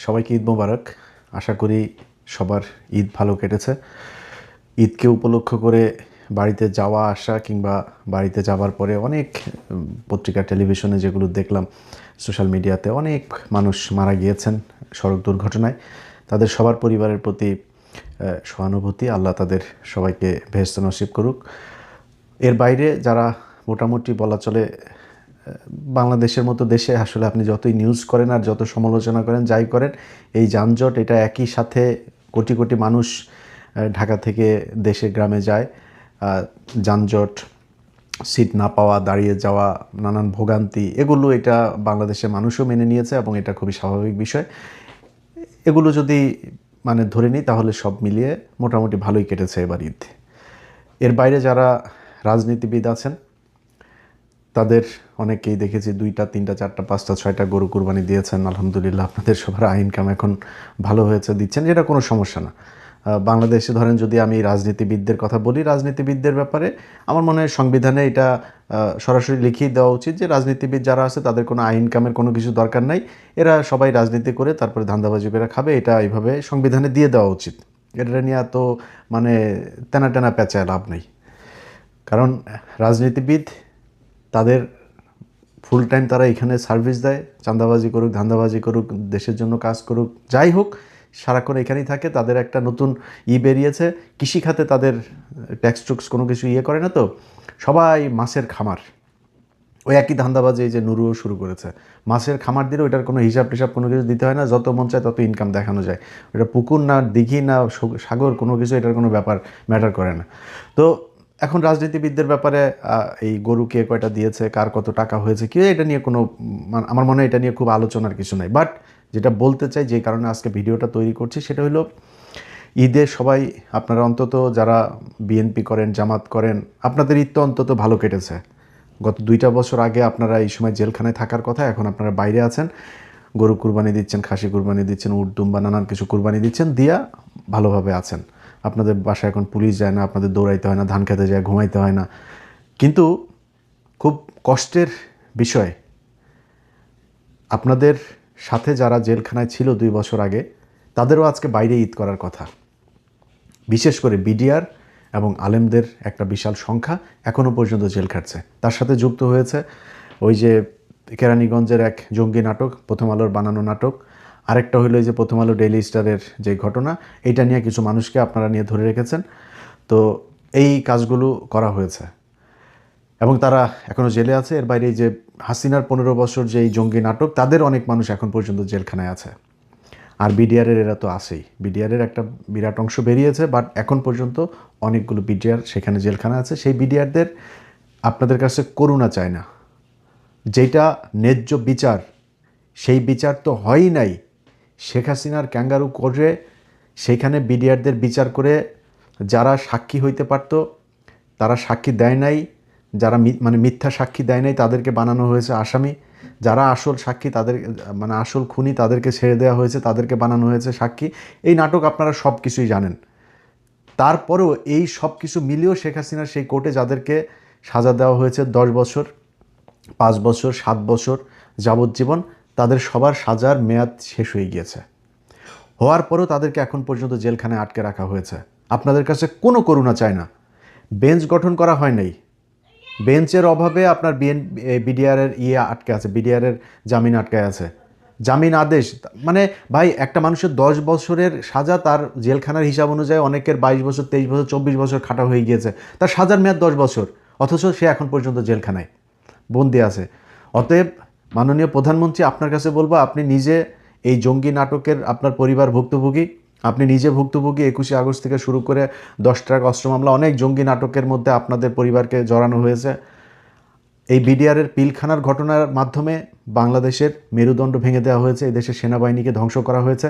সবাইকে ঈদ মোবারক। আশা করি সবার ঈদ ভালো কেটেছে। ঈদকে উপলক্ষ করে বাড়িতে যাওয়া আসা কিংবা বাড়িতে যাবার পরে অনেক পত্রিকা টেলিভিশনে যেগুলো দেখলাম, সোশ্যাল মিডিয়াতে অনেক মানুষ মারা গিয়েছেন সড়ক দুর্ঘটনায়। তাদের সবার পরিবারের প্রতি সহানুভূতি। আল্লাহ তাদের সবাইকে বেহেশত নসিব করুক। এর বাইরে যারা মোটামুটি বলা চলে বাংলাদেশের মতো দেশে আসলে আপনি যতই নিউজ করেন আর যত সমালোচনা করেন যাই করেন, এই যানজট এটা একই সাথে কোটি কোটি মানুষ ঢাকা থেকে দেশে গ্রামে যায়। যানজট, সিট না পাওয়া, দাঁড়িয়ে যাওয়া, নানান ভোগান্তি, এগুলো এটা বাংলাদেশের মানুষও মেনে নিয়েছে এবং এটা খুবই স্বাভাবিক বিষয়। এগুলো যদি ধরে নিই তাহলে সব মিলিয়ে মোটামুটি ভালোই কেটেছে এবার ঈদ। এর বাইরে যারা রাজনীতিবিদ আছেন তাদের অনেকেই দেখেছি 2টা 3টা 4টা 5টা 6টা গরু কুরবানি দিয়েছেন। আলহামদুলিল্লাহ, আপনাদের সবার ইনকাম এখন ভালো হয়েছে, দিচ্ছেন, যেটা কোনো সমস্যা না। বাংলাদেশে ধরেন যদি আমি রাজনীতিবিদদের কথা বলি, রাজনীতিবিদদের ব্যাপারে আমার মনে হয় সংবিধানে এটা সরাসরি লিখিয়ে দেওয়া উচিত যে রাজনীতিবিদ যারা আছে তাদের কোনো ইনকামের কোনো কিছু দরকার নাই, এরা সবাই রাজনীতি করে তারপরে ধান্দাবাজি করে খাবে, এটা এইভাবে সংবিধানে দিয়ে দেওয়া উচিত। এটা নিয়ে তো টানা টানা পেঁচায় লাভ নেই। কারণ রাজনীতিবিদ তাদের ফুল টাইম তারা এখানে সার্ভিস দেয়, চাঁদাবাজি করুক, ধান্দাবাজি করুক, দেশের জন্য কাজ করুক, যাই হোক, সারাক্ষণ এখানেই থাকে। তাদের একটা নতুন বেরিয়েছে, কৃষিখাতে তাদের ট্যাক্স টুক্স কোনো কিছু করে না, তো সবাই মাছের খামার, ওই একই ধান্দাবাজি এই যে নুরুও শুরু করেছে। মাছের খামার দিলে ওইটার কোনো হিসাব টিসাব কোনো কিছু দিতে হয় না, যত মন চায় তত ইনকাম দেখানো যায়। ওটা পুকুর না দিঘি না সাগর, কোনো কিছু এটার কোনো ব্যাপার ম্যাটার করে না। তো এখন রাজনীতিবিদদের ব্যাপারে এই গরু কে কয়টা দিয়েছে, কার কত টাকা হয়েছে, কি এটা নিয়ে কোনো আমার মনে হয় এটা নিয়ে খুব আলোচনার কিছু নাই। বাট যেটা বলতে চাই, যে কারণে আজকে ভিডিওটা তৈরি করছি, সেটা হলো ঈদে সবাই আপনারা অন্তত যারা বিএনপি করেন, জামাত করেন, আপনাদের ঈদ তো অন্তত ভালো কেটেছে। গত 2টা বছর আগে আপনারা এই সময় জেলখানায় থাকার কথা, এখন আপনারা বাইরে আছেন, গরু কুরবানি দিচ্ছেন, খাসি কুরবানি দিচ্ছেন, উট দুম্বা নানান কিছু কুরবানি দিচ্ছেন, দিয়া ভালোভাবে আছেন। আপনাদের বাসায় এখন পুলিশ যায় না, আপনাদের দৌড়াইতে হয় না, ধান খেতে যায়, ঘুমাইতে হয় না। কিন্তু খুব কষ্টের বিষয়, আপনাদের সাথে যারা জেলখানায় ছিল 2 বছর আগে, তাদেরও আজকে বাইরে ঈদ করার কথা। বিশেষ করে বিডিআর এবং আলেমদের একটা বিশাল সংখ্যা এখনও পর্যন্ত জেল খাটছে। তার সাথে যুক্ত হয়েছে ওই যে কেরানীগঞ্জের এক জঙ্গি নাটক, প্রথম আলোর বানানো নাটক। আরেকটা হলো যে প্রথম আলো ডেইলি স্টারের যে ঘটনা, এটা নিয়ে কিছু মানুষকে আপনারা নিয়ে ধরে রেখেছেন। তো এই কাজগুলো করা হয়েছে এবং তারা এখনও জেলে আছে। এর বাইরে যে হাসিনার 15 বছর যে এই জঙ্গি নাটক, তাদের অনেক মানুষ এখন পর্যন্ত জেলখানায় আছে। আর বিডিআরের এরা তো আছেই, বিডিআরের একটা বিরাট অংশ বেরিয়েছে, বাট এখন পর্যন্ত অনেকগুলো বিডিআর সেখানে জেলখানা আছে। সেই বিডিআরদের আপনাদের কাছে করুণা চায় না, যেটা ন্যায্য বিচার, সেই বিচার তো হয়ই নাই। শেখ হাসিনার ক্যাঙ্গারু করে সেইখানে বিডিআরদের বিচার করে যারা সাক্ষী হইতে পারত তারা সাক্ষী দেয় নাই, যারা মিথ্যা সাক্ষী দেয় নাই তাদেরকে বানানো হয়েছে আসামি, যারা আসল সাক্ষী তাদের আসল খুনি তাদেরকে ছেড়ে দেওয়া হয়েছে, তাদেরকে বানানো হয়েছে সাক্ষী। এই নাটক আপনারা সব কিছুই জানেন। তারপরেও এই সব কিছু মিলিয়েও শেখ হাসিনার সেই কোর্টে যাদেরকে সাজা দেওয়া হয়েছে 10 বছর, 5 বছর, 7 বছর, যাবজ্জীবন, তাদের সবার সাজার মেয়াদ শেষ হয়ে গিয়েছে। হওয়ার পরেও তাদেরকে এখন পর্যন্ত জেলখানায় আটকে রাখা হয়েছে। আপনাদের কাছে কোনো করুণা চায় না। বেঞ্চ গঠন করা হয় নাই, বেঞ্চের অভাবে আপনার বিডিআরের আটকে আছে, বিডিআরের জামিন আটকে আছে, জামিন আদেশ। ভাই, একটা মানুষের 10 বছরের সাজা, তার জেলখানার হিসাব অনুযায়ী অনেকের 22 বছর, 23 বছর, 24 বছর খাটা হয়ে গিয়েছে, তার সাজার মেয়াদ 10 বছর, অথচ সে এখন পর্যন্ত জেলখানায় বন্দি আছে। অতএব মাননীয় প্রধানমন্ত্রী, আপনার কাছে বলবো, আপনি নিজে এই জঙ্গি নাটকের আপনার পরিবার ভুক্তভোগী, আপনি নিজে ভুক্তভোগী। 21শে আগস্ট থেকে শুরু করে 10 ট্রাক অস্ত্র মামলা, অনেক জঙ্গি নাটকের মধ্যে আপনাদের পরিবারকে জড়ানো হয়েছে। এই বিডিআরের পিলখানার ঘটনার মাধ্যমে বাংলাদেশের মেরুদণ্ড ভেঙে দেওয়া হয়েছে, এই দেশের সেনাবাহিনীকে ধ্বংস করা হয়েছে।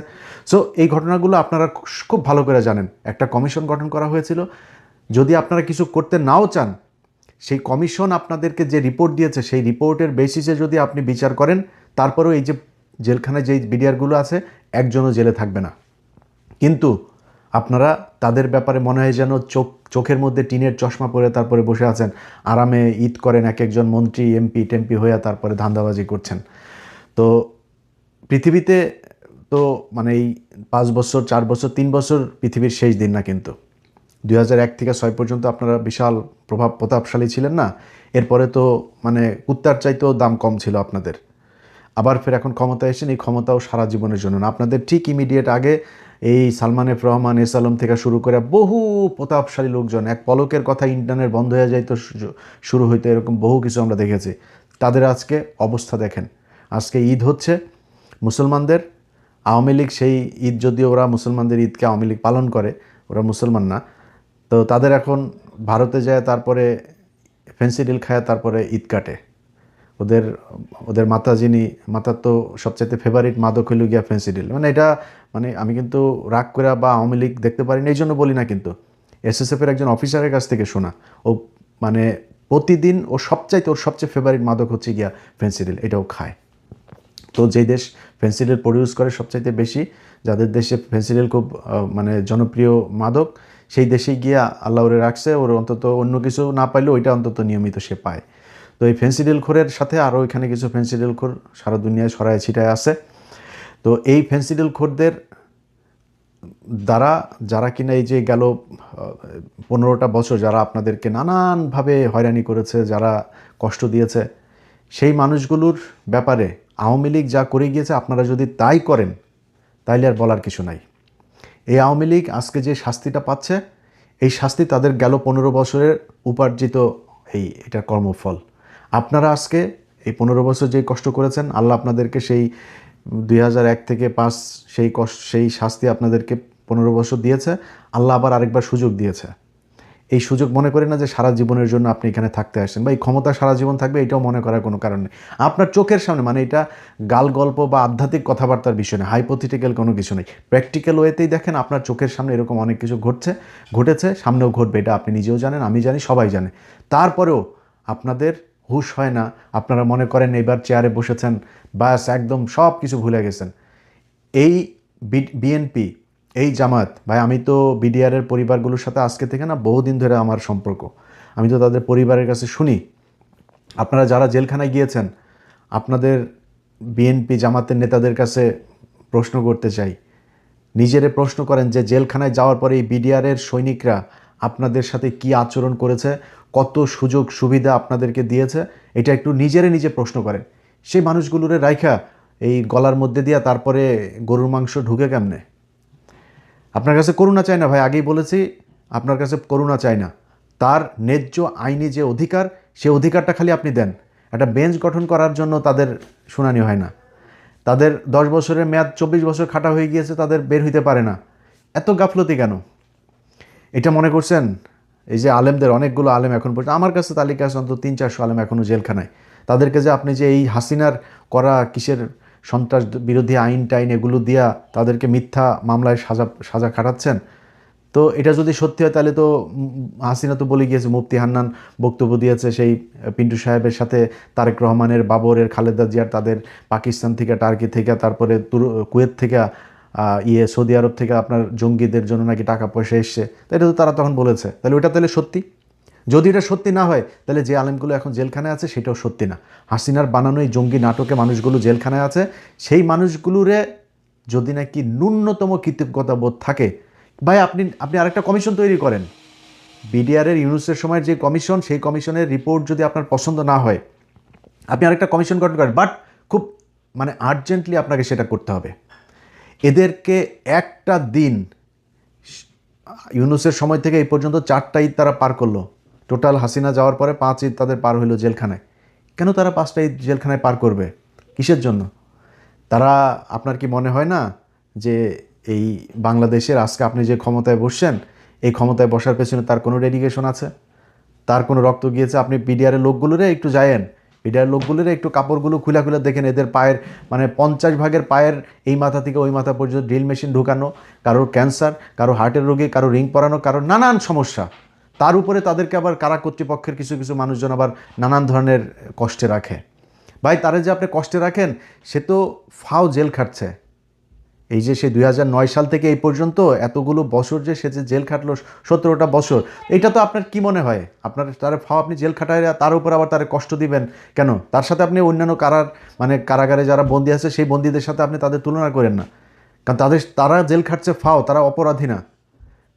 সো এই ঘটনাগুলো আপনারা খুব ভালো করে জানেন। একটা কমিশন গঠন করা হয়েছিল। যদি আপনারা কিছু করতে নাও চান, সেই কমিশন আপনাদেরকে যে রিপোর্ট দিয়েছে, সেই রিপোর্টের বেসিসে যদি আপনি বিচার করেন, তারপরেও এই যে জেলখানায় যেই বিডিআরগুলো আছে, একজনও জেলে থাকবে না। কিন্তু আপনারা তাদের ব্যাপারে মনে হয় যেন চোখের মধ্যে টিনের চশমা পরে তারপরে বসে আছেন, আরামে ঈদ করেন, এক একজন মন্ত্রী, এমপি টেমপি হয়ে তারপরে ধান্দাবাজি করছেন। তো পৃথিবীতে তো মানে এই 5 বছর 4 বছর 3 বছর পৃথিবীর শেষ দিন না, কিন্তু 2001 থেকে 6 পর্যন্ত আপনারা বিশাল প্রতাপশালী ছিলেন না? এরপরে তো মানে কুত্তার চাইতেও দাম কম ছিল আপনাদের। আবার ফের এখন ক্ষমতায় এসেছেন, এই ক্ষমতাও সারা জীবনের জন্য না। আপনাদের ঠিক ইমিডিয়েট আগে এই সালমান এফ রহমান, এস আলম থেকে শুরু করে বহু প্রতাপশালী লোকজন, এক পলকের কথা ইন্টারনেট বন্ধ হয়ে যাইতো, শুরু হইতো, এরকম বহু কিছু আমরা দেখেছি। তাদের আজকে অবস্থা দেখেন। আজকে ঈদ হচ্ছে মুসলমানদের, আওয়ামী লীগ সেই ঈদ, যদিও ওরা মুসলমানদের ঈদকে আওয়ামী লীগ পালন করে, ওরা মুসলমান না, তো তাদের এখন ভারতে যায়, তারপরে ফেন্সিডিল খায়, তারপরে ঈদ কাটে। ওদের ওদের মাতা, যিনি মাতার তো সবচাইতে ফেভারিট মাদক হইল গিয়া ফেন্সিডিল। মানে এটা মানে আমি কিন্তু রাগ করে বা আওয়ামী লীগ দেখতে পারি না এই জন্য বলি না, কিন্তু এসএসএফের একজন অফিসারের কাছ থেকে শোনা। ও মানে প্রতিদিন ওর সবচেয়ে ফেভারিট মাদক হচ্ছে গিয়া ফেন্সিডিল, এটাও খায়। তো যেই দেশ ফেন্সিডিল প্রডিউস করে সবচাইতে বেশি, যাদের দেশে ফেন্সিডিল খুব মানে জনপ্রিয় মাদক, সেই দেশে গিয়া আল্লাহ ওরে রাখছে, ওর অন্তত অন্য কিছু না পাইলেও ওইটা অন্তত নিয়মিত সে পায়। তো এই ফেন্সিডিল খোরের সাথে আরও এখানে কিছু ফেন্সিডিল খোর সারা দুনিয়ায় ছড়ায় ছিটায় আছে। তো এই ফেন্সিডিল খোরদের দ্বারা যারা কিনা এই যে গেল 15টা বছর যারা আপনাদেরকে নানানভাবে হয়রানি করেছে, যারা কষ্ট দিয়েছে, সেই মানুষগুলোর ব্যাপারে আওয়ামী লীগ যা করে গিয়েছে, আপনারা যদি তাই করেন তাইলে আর বলার কিছু নাই। এই আওয়ামী লীগ আজকে যে শাস্তিটা পাচ্ছে, এই শাস্তি তাদের গেল 15 বছরের উপার্জিত এটার কর্মফল। আপনারা আজকে এই 15 বছর যে কষ্ট করেছেন, আল্লাহ আপনাদেরকে সেই 2001 থেকে 5 সেই শাস্তি আপনাদেরকে 15 বছর দিয়েছে। আল্লাহ আবার আরেকবার সুযোগ দিয়েছে। এই সুযোগ মনে করেন না যে সারা জীবনের জন্য আপনি এখানে থাকতে আসেন বা এই ক্ষমতা সারা জীবন থাকবে, এটাও মনে করার কোনো কারণ নেই। আপনার চোখের সামনে, মানে এটা গাল গল্প বা আধ্যাত্মিক কথাবার্তার বিষয় নেই, হাইপোথেটিক্যাল কোনো কিছু নেই, প্র্যাকটিক্যাল ওয়েতেই দেখেন আপনার চোখের সামনে এরকম অনেক কিছু ঘটেছে, সামনেও ঘটবে, এটা আপনি নিজেও জানেন, আমি জানি, সবাই জানে। তারপরেও আপনাদের হুঁশ হয় না। আপনারা মনে করেন এবার চেয়ারে বসেছেন, বাস একদম সব কিছু ভুলে গেছেন। এই বিএনপি, এই জামাত, ভাই আমি তো বিডিআরের পরিবারগুলোর সাথে আজকে থেকে না বহুদিন ধরে আমার সম্পর্ক, আমি তো তাদের পরিবারের কাছে শুনি। আপনারা যারা জেলখানায় গিয়েছেন, আপনাদের বিএনপি জামাতের নেতাদের কাছে প্রশ্ন করতে চাই, নিজেরে প্রশ্ন করেন যে জেলখানায় যাওয়ার পরে এই বিডিআরের সৈনিকরা আপনাদের সাথে কি আচরণ করেছে, কত সুযোগ সুবিধা আপনাদেরকে দিয়েছে, এটা একটু নিজে প্রশ্ন করেন। সেই মানুষগুলোরে রাইখা এই গলার মধ্যে দিয়া তারপরে গরুর মাংস ঢুকে কেমনে? আপনার কাছে করুণা চাই না ভাই, আগেই বলেছি, আপনার কাছে করুণা চাই না। তার ন্যায্য আইনি যে অধিকার, সে অধিকারটা খালি আপনি দেন। একটা বেঞ্চ গঠন করার জন্য তাদের শুনানি হয় না। তাদের 10 বছরের মেয়াদ 24 বছর খাটা হয়ে গিয়েছে, তাদের বের হইতে পারে না। এত গাফলতি কেন? এটা মনে করছেন এই যে আলেমদের, অনেকগুলো আলেম এখন পর্যন্ত আমার কাছে তালিকা আছে, অন্তত 300-400 আলেম এখনও জেলখানায়। তাদেরকে যে আপনি যে এই হাসিনার করা কিসের সন্ত্রাস বিরোধী আইন টাইন এগুলো দিয়া তাদেরকে মিথ্যা মামলায় সাজা খাটাচ্ছেন, তো এটা যদি সত্যি হয় তাহলে তো হাসিনা তো বলে গিয়েছে, মুফতি হান্নান বক্তব্য দিয়েছে সেই পিন্টু সাহেবের সাথে, তারেক রহমানের, বাবরের, খালেদা জিয়ার, তাদের পাকিস্তান থেকে, টার্কি থেকে, তারপরে কুয়েত থেকে, সৌদি আরব থেকে আপনার জঙ্গিদের জন্য নাকি টাকা পয়সা এসছে, তো এটা তো তারা তখন বলেছে। তাহলে ওটা তাহলে সত্যি? যদি এটা সত্যি না হয় তাহলে যে আলেমগুলো এখন জেলখানায় আছে সেটাও সত্যি না। হাসিনার বানানো এই জঙ্গি নাটকে মানুষগুলো জেলখানায় আছে, সেই মানুষগুলোরে যদি নাকি ন্যূনতম কৃতজ্ঞতা বোধ থাকে, ভাই আপনি আরেকটা কমিশন তৈরি করেন। বিডিআরের ইউনুসের সময়ের যে কমিশন, সেই কমিশনের রিপোর্ট যদি আপনার পছন্দ না হয়, আপনি আরেকটা কমিশন গঠন করেন, বাট খুব মানে আর্জেন্টলি আপনাকে সেটা করতে হবে। এদেরকে একটা দিন, ইউনুসের সময় থেকে এই পর্যন্ত 4টা ঈদ তারা পার করলো, টোটাল হাসিনা যাওয়ার পরে 5 ঈদ তাদের পার হইলো জেলখানায়। কেন তারা 5টা ঈদ জেলখানায় পার করবে? কিসের জন্য? তারা, আপনার কি মনে হয় না যে এই বাংলাদেশের আজকে আপনি যে ক্ষমতায় বসছেন, এই ক্ষমতায় বসার পেছনে তার কোনো ডেডিকেশন আছে, তার কোনো রক্ত গিয়েছে? আপনি বিডিআরের লোকগুলোরে একটু যায়েন, বিডিআর লোকগুলোরে একটু কাপড়গুলো খুলে দেখেন, এদের পায়ের মানে 50 ভাগের পায়ের এই মাথা থেকে ওই মাথা পর্যন্ত ড্রিল মেশিন ঢুকানো, কারোর ক্যান্সার, কারো হার্টের রোগী, কারো রিং পরানো, কারো নানান সমস্যা। তার উপরে তাদেরকে আবার কারা কর্তৃপক্ষের কিছু মানুষজন আবার নানান ধরনের কষ্টে রাখে। ভাই তারা যে আপনি কষ্টে রাখেন, সে তো ফাও জেল খাটছে। এই যে সে 2009 সাল থেকে এই পর্যন্ত এতগুলো বছর যে সে যে জেল খাটলো, 17টা বছর, এটা তো আপনার কি মনে হয়? আপনার তার ফাও আপনি জেল খাটায় তার উপর আবার তার কষ্ট দিবেন কেন? তার সাথে আপনি অন্যান্য কারাগারে যারা বন্দী আছে সেই বন্দীদের সাথে আপনি তাদের তুলনা করেন না। কারণ তারা জেল খাটছে ফাও, তারা অপরাধী না।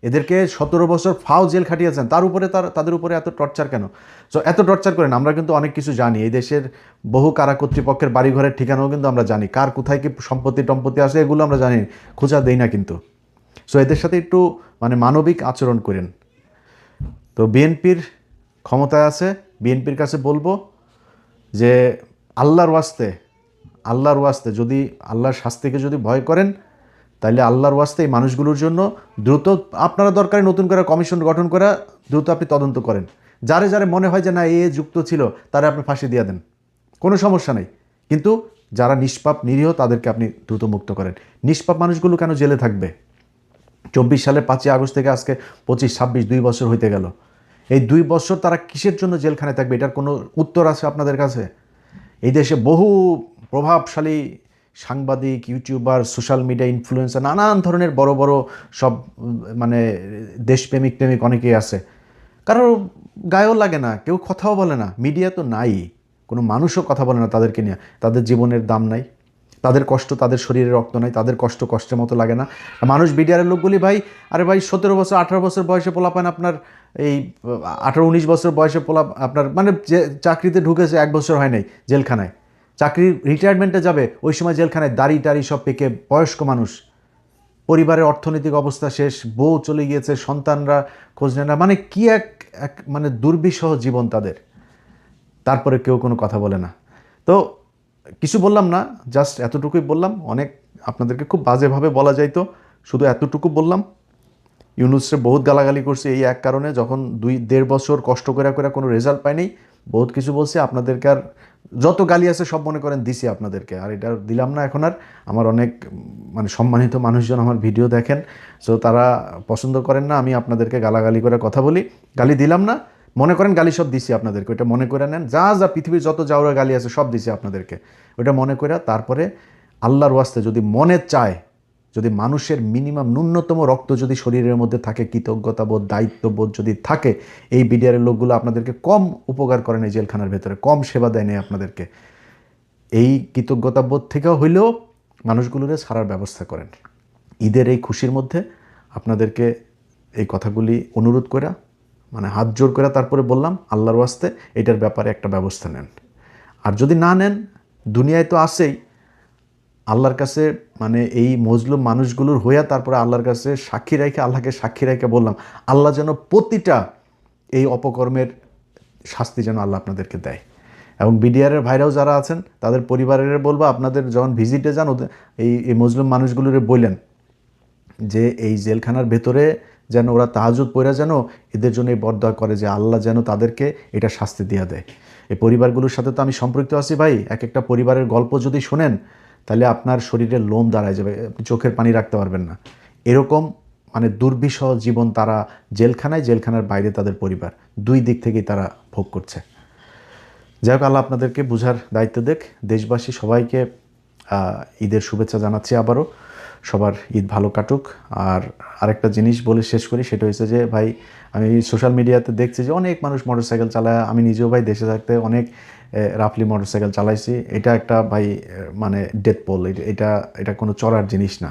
এদেরকে 17 বছর ফাও জেল খাটিয়েছেন, তার উপরে তাদের উপরে এত টর্চার কেন? সো এত টর্চার করেন। আমরা কিন্তু অনেক কিছু জানি, এই দেশের বহু কারা কর্তৃপক্ষের বাড়িঘরের ঠিকানাও কিন্তু আমরা জানি, কার কোথায় কি সম্পত্তি আছে এগুলো আমরা জানি, খোঁজা দেই না কিন্তু। সো এদের সাথে একটু মানে মানবিক আচরণ করেন। তো বিএনপির ক্ষমতায় আছে, বিএনপির কাছে বলবো যে আল্লাহর ওয়াস্তে যদি আল্লাহর শাস্তিকে যদি ভয় করেন, তাইলে আল্লাহর ওয়াস্তে এই মানুষগুলোর জন্য দ্রুত আপনারা দরকারে নতুন করে কমিশন গঠন করা দ্রুত আপনি তদন্ত করেন। যারে যারে মনে হয় যে না এ যুক্ত ছিল তারা আপনি ফাঁসি দিয়ে দেন, কোনো সমস্যা নেই। কিন্তু যারা নিষ্পাপ নিরীহ তাদেরকে আপনি দ্রুত মুক্ত করেন। নিষ্পাপ মানুষগুলো কেন জেলে থাকবে? 24 সালের 5ই আগস্ট থেকে আজকে 25, 26, 2 বছর হইতে গেল। এই 2 বছর তারা কিসের জন্য জেলখানায় থাকবে? এটার কোনো উত্তর আছে আপনাদের কাছে? এই দেশে বহু প্রভাবশালী সাংবাদিক, ইউটিউবার, সোশ্যাল মিডিয়া ইনফ্লুয়েন্সার, নানান ধরনের বড় বড় সব মানে দেশপ্রেমিক অনেকেই আছে, কারোর গায়েও লাগে না, কেউ কথাও বলে না, মিডিয়া তো নাই, কোনো মানুষও কথা বলে না তাদেরকে নিয়ে। তাদের জীবনের দাম নাই, তাদের কষ্ট, তাদের শরীরে রক্ত নাই, তাদের কষ্ট কষ্টের মতো লাগে না। মানুষ বিডিআরের লোকগুলি ভাই, আরে ভাই 17 বছর 18 বছর বয়সে পোলাপান আপনার এই 18-19 বছর বয়সে আপনার মানে যে চাকরিতে ঢুকেছে 1 বছর হয় নাই জেলখানায়, চাকরির রিটায়ারমেন্টে যাবে ওই সময় জেলখানায় দাড়ি টাড়ি সব পেকে বয়স্ক মানুষ, পরিবারের অর্থনৈতিক অবস্থা শেষ, বউ চলে গিয়েছে, সন্তানরা খোঁজ নেয় না, মানে কি এক মানে দুর্বিষহ জীবন তাদের। তারপরে কেউ কোনো কথা বলে না। তো কিছু বললাম না, জাস্ট এতটুকুই বললাম। অনেক আপনাদেরকে খুব বাজেভাবে বলা যাইতো, শুধু এতটুকু বললাম। ইউনুসে বহুত গালাগালি করছে এই এক কারণে, যখন 2-1.5 বছর কষ্ট করে কোনো রেজাল্ট পায়নি, বহুত কিছু বলছে আপনাদেরকে। আর যত গালি আছে সব মনে করেন দিছি আপনাদেরকে, আর এটা দিলাম না এখন আর। আমার অনেক মানে সম্মানিত মানুষজন আমার ভিডিও দেখেন, সো তারা পছন্দ করেন না আমি আপনাদেরকে গালাগালি করে কথা বলি। গালি দিলাম না, মনে করেন গালি সব দিছি আপনাদেরকে, ওইটা মনে করে নেন। যা পৃথিবীর যত যাওয়ার গালি আছে সব দিছি আপনাদেরকে, ওইটা মনে করে তারপরে আল্লাহর ওয়াস্তে যদি মনে চায়, যদি মানুষের মিনিমাম ন্যূনতম রক্ত যদি শরীরের মধ্যে থাকে, কৃতজ্ঞতাবোধ, দায়িত্ববোধ যদি থাকে, এই বিডিআরের লোকগুলো আপনাদেরকে কম উপকার করেন এই জেলখানার ভেতরে, কম সেবা দেয় নেই আপনাদেরকে। এই কৃতজ্ঞতাবোধ থেকেও হইলেও মানুষগুলোরে ছাড়ার ব্যবস্থা করেন। ঈদের এই খুশির মধ্যে আপনাদেরকে এই কথাগুলি অনুরোধ করে মানে হাত জোর করে তারপরে বললাম, আল্লাহর ওয়াস্তে এটার ব্যাপারে একটা ব্যবস্থা নেন। আর যদি না নেন, দুনিয়ায় তো আছেই, আল্লাহর কাছে মানে এই মজলুম মানুষগুলোর হইয়া তারপরে আল্লাহর কাছে আল্লাহকে সাক্ষী রেখে বললাম, আল্লাহ যেন প্রতিটা এই অপকর্মের শাস্তি যেন আল্লাহ আপনাদেরকে দেয়। এবং বিডিআরের ভাইরাও যারা আছেন তাদের পরিবারের বলবো, আপনাদের যখন ভিজিটে যান এই মজলুম মানুষগুলোরে বললেন যে এই জেলখানার ভেতরে যেন ওরা তাহাজ্জুদ পড়া যেন এদের জন্য এই বরদোয়া করে যে আল্লাহ যেন তাদেরকে এটা শাস্তি দিয়ে দেয়। এই পরিবারগুলোর সাথে তো আমি সম্পৃক্ত আছি ভাই। এক একটা পরিবারের গল্প যদি শোনেন তাহলে আপনার শরীরের লোম দাঁড়ায় যাবে, আপনি চোখের পানি রাখতে পারবেন না। এরকম মানে দুর্বিষহ জীবন তারা জেলখানার বাইরে তাদের পরিবার, 2 দিক থেকেই তারা ভোগ করছে। যাই হোক, আল্লাহ আপনাদেরকে বুঝার দায়িত্ব দেখ। দেশবাসী সবাইকে ঈদের শুভেচ্ছা জানাচ্ছি আবারও। সবার ঈদ ভালো কাটুক। আর আরেকটা জিনিস বলে শেষ করি, সেটা হচ্ছে যে ভাই, আমি সোশ্যাল মিডিয়াতে দেখছি যে অনেক মানুষ মোটরসাইকেল চালায়, আমি নিজেও ভাই দেশে থাকতে অনেক রাফলি মোটরসাইকেল চালাইছি। এটা একটা ভাই মানে ডেথ পোল, এটা কোনো চড়ার জিনিস না।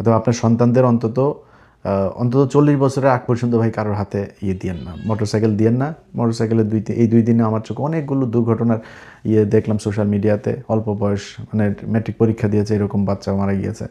অথবা আপনার সন্তানদের অন্তত 40 বছরের আগ পর্যন্ত ভাই কারোর হাতে দিয়েন না, মোটরসাইকেল দিয়েন না। মোটরসাইকেলের এই 2 দিনে আমার চোখে অনেকগুলো দুর্ঘটনার দেখলাম সোশ্যাল মিডিয়াতে। অল্প বয়স মানে ম্যাট্রিক পরীক্ষা দিয়েছে এরকম বাচ্চা মারা গিয়েছে।